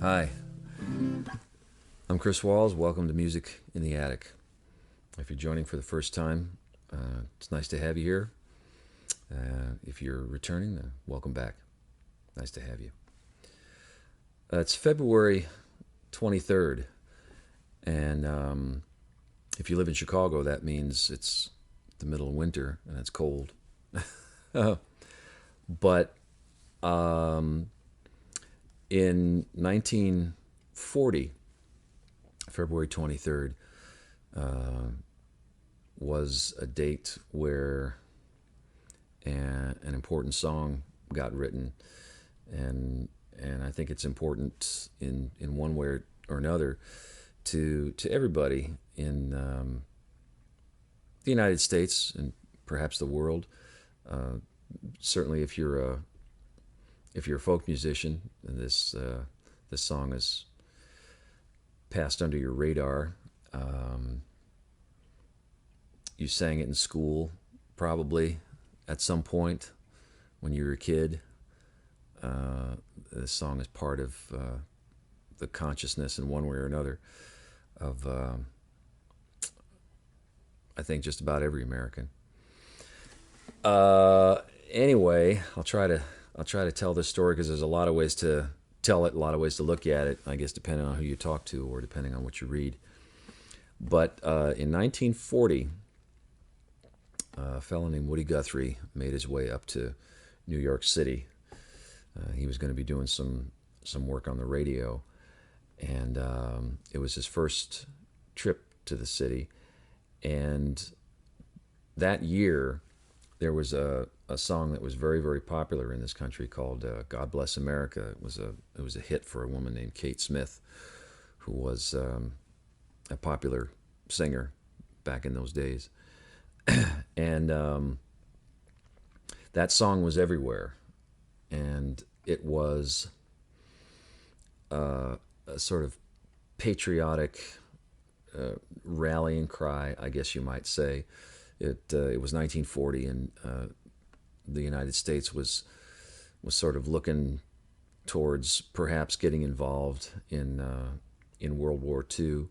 Hi, I'm Chris Walls. Welcome to Music in the Attic. If you're joining for the first time, it's nice to have you here. If you're returning, welcome back. Nice to have you. It's February 23rd, and if you live in Chicago, that means it's the middle of winter and it's cold. But in 1940, February 23rd, was a date where an important song got written, and I think it's important in one way or another to everybody in the United States and perhaps the world. Certainly, if you're a folk musician, and this song is passed under your radar. You sang it in school, probably at some point when you were a kid. This song is part of the consciousness in one way or another of, I think, just about every American. Anyway, I'll try to tell this story because there's a lot of ways to tell it, a lot of ways to look at it, I guess, depending on who you talk to or depending on what you read. But in 1940, a fellow named Woody Guthrie made his way up to New York City. He was going to be doing some work on the radio, and it was his first trip to the city. And that year, there was a song that was very, very popular in this country called "God Bless America." It was a hit for a woman named Kate Smith, who was a popular singer back in those days. And that song was everywhere, and it was a sort of patriotic rallying cry, I guess you might say. It was 1940, and the United States was sort of looking towards perhaps getting involved in World War II.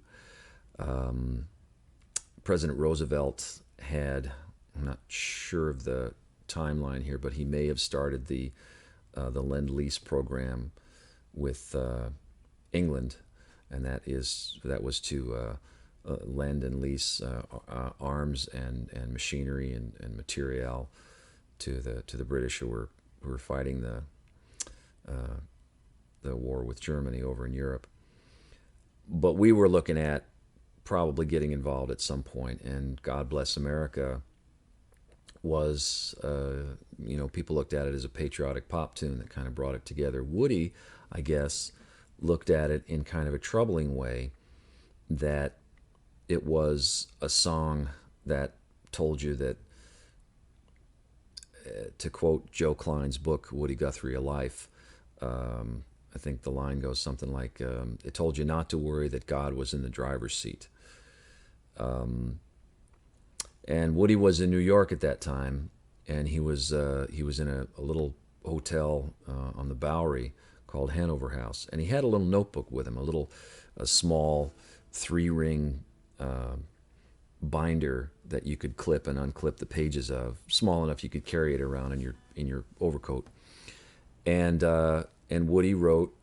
President Roosevelt had, I'm not sure of the timeline here, but he may have started the Lend-Lease program with England, and that was to lend and lease arms and machinery and material to the British who were fighting the war with Germany over in Europe. But we were looking at probably getting involved at some point, and God Bless America was, people looked at it as a patriotic pop tune that kind of brought it together. Woody, I guess, looked at it in kind of a troubling way, that it was a song that told you that, to quote Joe Klein's book, Woody Guthrie, A Life, I think the line goes something like, it told you not to worry, that God was in the driver's seat. And Woody was in New York at that time, and he was in a little hotel on the Bowery called Hanover House, and he had a little notebook with him, a small 3-ring binder that you could clip and unclip the pages of, small enough you could carry it around in your overcoat. And Woody wrote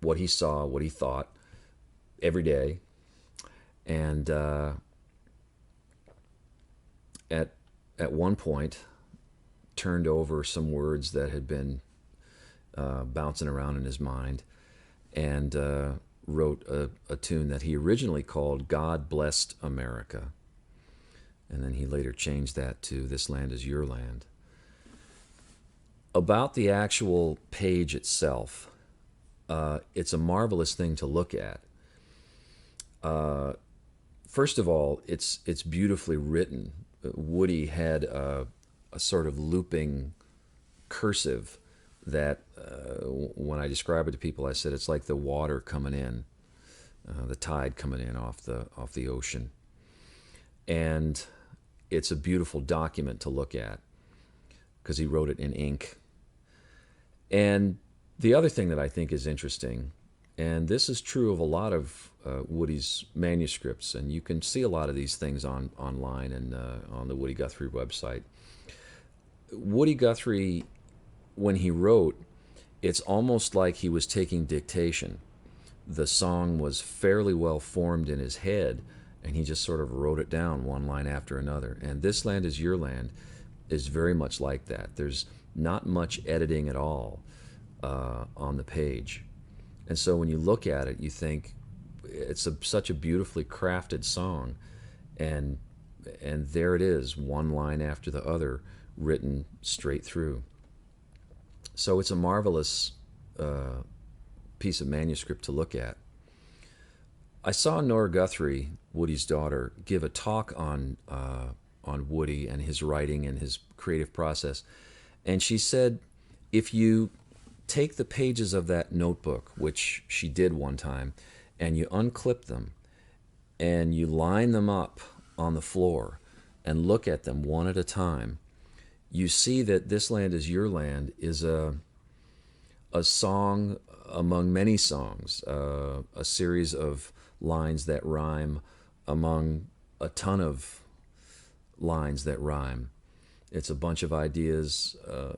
what he saw, what he thought, every day. And at one point, turned over some words that had been bouncing around in his mind, and wrote a tune that he originally called "God Blessed America," and then he later changed that to "This Land Is Your Land." About the actual page itself, it's a marvelous thing to look at. First of all, it's beautifully written. Woody had a sort of looping cursive that, when I describe it to people, I said it's like the water coming in, the tide coming in off the ocean, and it's a beautiful document to look at because he wrote it in ink. And the other thing that I think is interesting And this is true of a lot of Woody's manuscripts, and you can see a lot of these things online and on the Woody Guthrie website. Woody Guthrie, when he wrote, it's almost like he was taking dictation. The song was fairly well formed in his head, and he just sort of wrote it down one line after another. And This Land Is Your Land is very much like that. There's not much editing at all on the page. And so when you look at it, you think it's such a beautifully crafted song, and there it is, one line after the other, written straight through. So it's a marvelous piece of manuscript to look at. I saw Nora Guthrie, Woody's daughter, give a talk on Woody and his writing and his creative process, and she said, if you take the pages of that notebook, which she did one time, and you unclip them and you line them up on the floor and look at them one at a time, you see that This Land Is Your Land is a song among many songs, a series of lines that rhyme among a ton of lines that rhyme. It's a bunch of ideas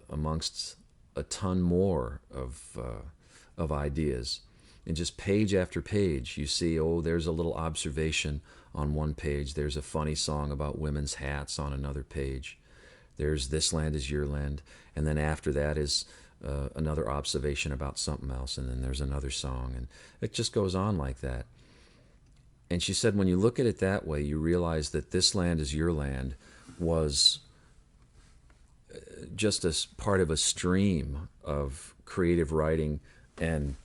amongst a ton more of ideas. And just page after page, you see, oh, there's a little observation on one page. There's a funny song about women's hats on another page. There's This Land Is Your Land. And then after that is another observation about something else. And then there's another song. And it just goes on like that. And she said, when you look at it that way, you realize that This Land Is Your Land was just as part of a stream of creative writing and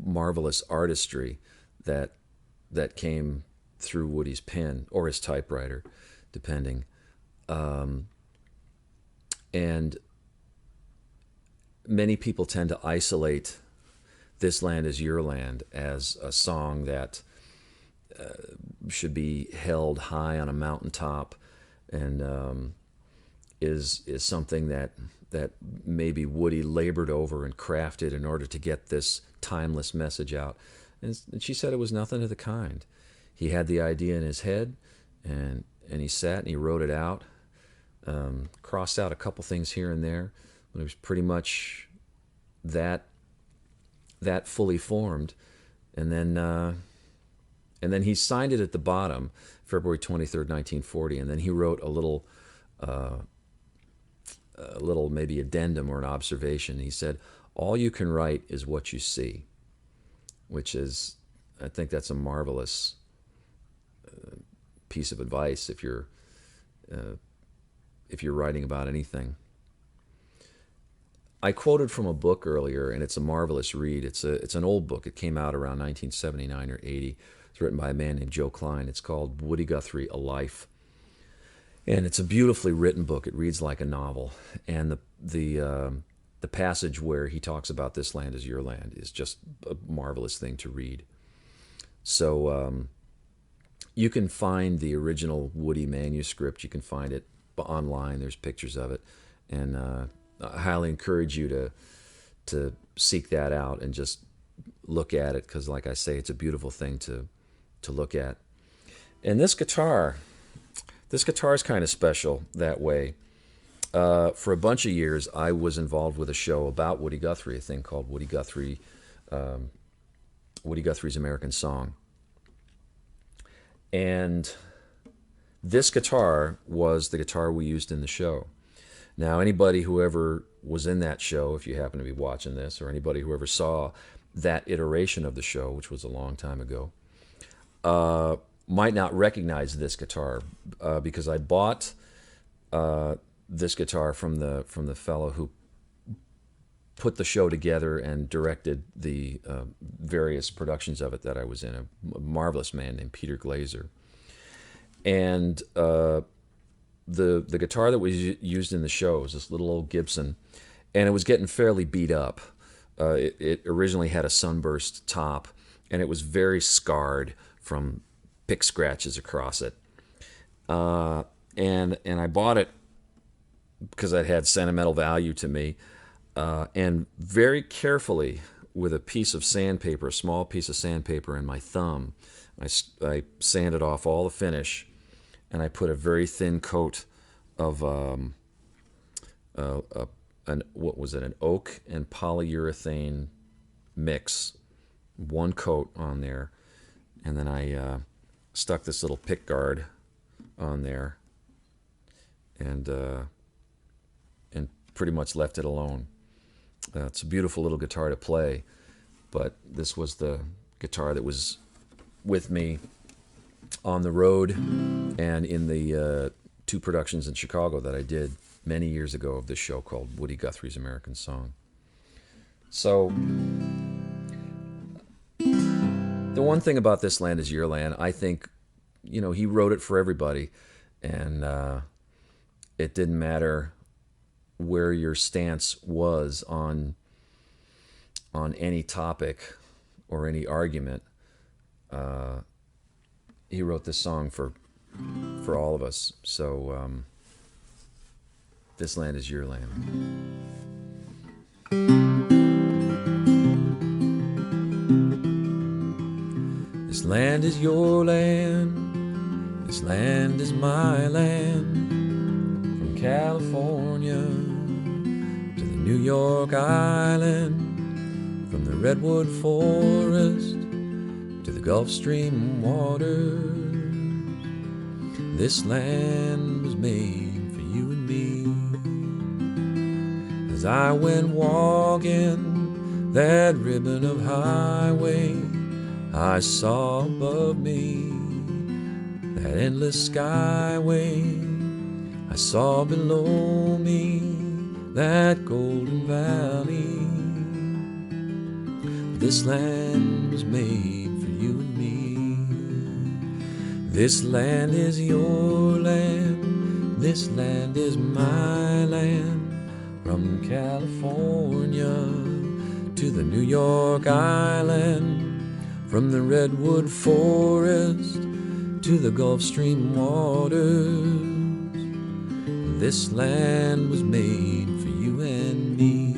marvelous artistry that came through Woody's pen or his typewriter, depending. And many people tend to isolate This Land Is Your Land as a song that should be held high on a mountaintop and is something that maybe Woody labored over and crafted in order to get this timeless message out. And she said it was nothing of the kind. He had the idea in his head, and he sat and he wrote it out, crossed out a couple things here and there, but it was pretty much that fully formed. And then he signed it at the bottom, February 23rd, 1940, and then he wrote a little maybe addendum or an observation. He said, all you can write is what you see, which is, I think that's a marvelous piece of advice if you're writing about anything. I quoted from a book earlier, and it's a marvelous read. It's an old book. It came out around 1979 or 80. It's written by a man named Joe Klein. It's called Woody Guthrie, A Life. And it's a beautifully written book. It reads like a novel. And the passage where he talks about This Land Is Your Land is just a marvelous thing to read. So you can find the original Woody manuscript. You can find it online. There's pictures of it. And I highly encourage you to seek that out and just look at it, because like I say, it's a beautiful thing to look at. And this guitar is kind of special that way. For a bunch of years, I was involved with a show about Woody Guthrie, a thing called Woody Guthrie's American Song. And this guitar was the guitar we used in the show. Now, anybody who ever was in that show, if you happen to be watching this, or anybody who ever saw that iteration of the show, which was a long time ago, might not recognize this guitar because I bought this guitar from the fellow who put the show together and directed the various productions of it that I was in, a marvelous man named Peter Glazer. And the guitar that was used in the show was this little old Gibson, and it was getting fairly beat up. It originally had a sunburst top, and it was very scarred from pick scratches across it. And I bought it because it had sentimental value to me, and very carefully with a piece of sandpaper, a small piece of sandpaper in my thumb. I sanded off all the finish, and I put a very thin coat of what was it? An oak and polyurethane mix, one coat on there, and then I stuck this little pick guard on there, and pretty much left it alone. It's a beautiful little guitar to play, but this was the guitar that was with me on the road and in the 2 productions in Chicago that I did many years ago of this show called Woody Guthrie's American Song. So the one thing about This Land Is Your Land, I think, he wrote it for everybody, and it didn't matter where your stance was on any topic or any argument. He wrote this song for all of us. So this land is your land. This land is your land. This land is my land. From California to the New York Island, from the redwood forest to the Gulf Stream waters. This land was made for you and me. As I went walking that ribbon of highway, I saw above me that endless skyway. I saw below me that golden valley. This land was made for you and me. This land is your land. This land is my land. From California to the New York Island, from the redwood forest to the Gulf Stream waters. This land was made for you and me.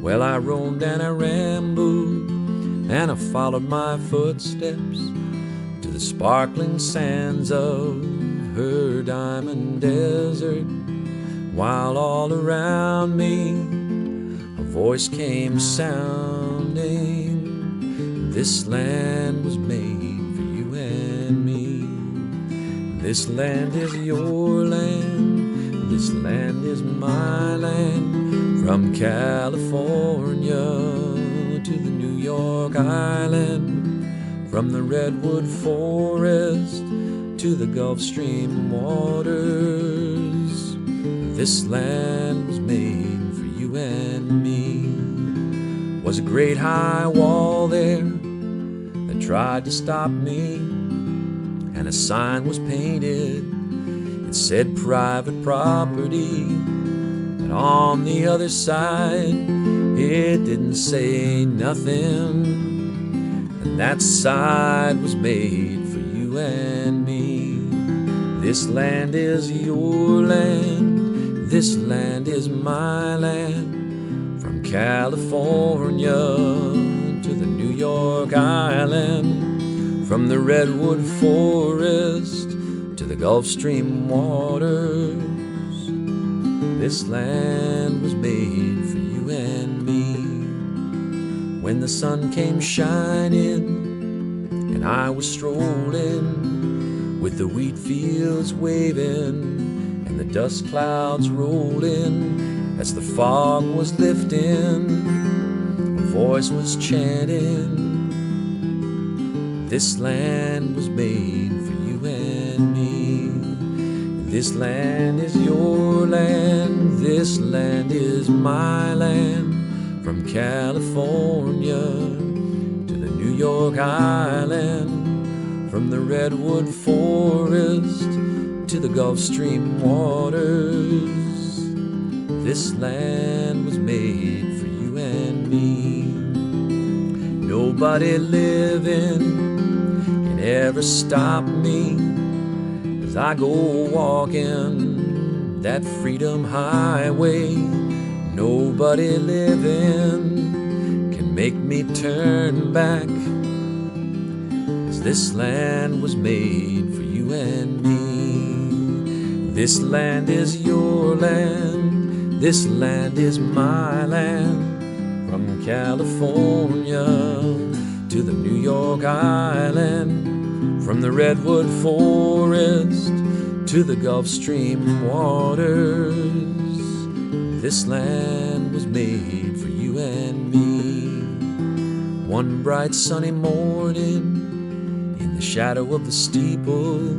Well, I roamed and I rambled, and I followed my footsteps to the sparkling sands of her diamond desert, while all around me a voice came sounding. This land was made for you and me. This land is your land. This land is my land. From California to the New York Island, from the redwood forest to the Gulf Stream waters. This land was made for you and me. Was a great high wall there that tried to stop me, and a sign was painted. It said private property, but on the other side it didn't say nothing. And that side was made for you and me. This land is your land. This land is my land. From California to the New York Island, from the redwood forest to the Gulf Stream waters. This land was made for you and me. When the sun came shining and I was strolling, with the wheat fields waving and the dust clouds rolling, as the fog was lifting, a voice was chanting. This land was made for you and me. This land is your land. This land is my land. From California to the New York Island, from the redwood forest to the Gulf Stream waters. This land was made for you and me. Nobody living can ever stop me as I go walking that freedom highway. Nobody living can make me turn back, 'cause this land was made for you and me. This land is your land, this land is my land. From California to the New York Island, from the redwood forest to the Gulf Stream waters, this land was made for you and me. One bright sunny morning, in the shadow of the steeple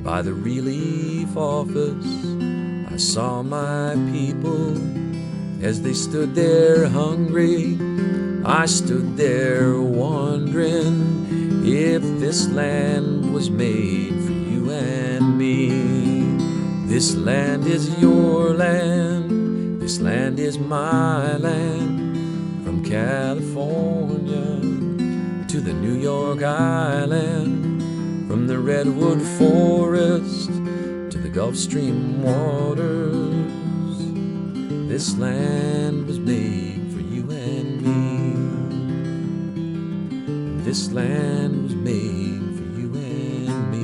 by the relief office, I saw my people as they stood there hungry. I stood there wondering if this land was made for you and me. This land is your land, this land is my land. From California to the New York Island, from the redwood forest to the Gulf Stream waters, this land was made for you and me. This land was made for you and me.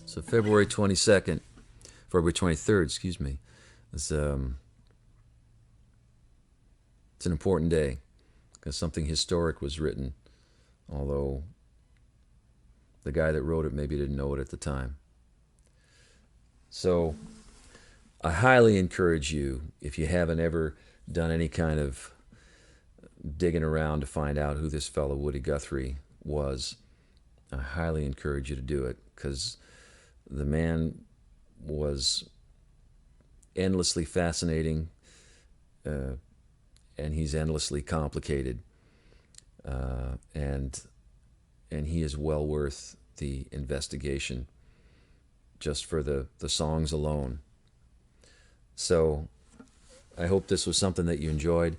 So February 23rd, excuse me, it's an important day because something historic was written, although the guy that wrote it maybe didn't know it at the time. So I highly encourage you, if you haven't ever done any kind of digging around to find out who this fellow Woody Guthrie was, I highly encourage you to do it, because the man was endlessly fascinating, and he's endlessly complicated, and he is well worth the investigation just for the songs alone. So I hope this was something that you enjoyed,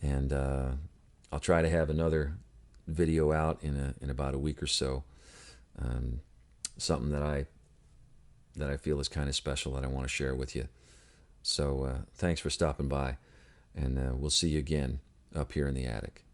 and I'll try to have another video out in about a week or so, something that I feel is kind of special that I want to share with you. So thanks for stopping by, and we'll see you again up here in the attic.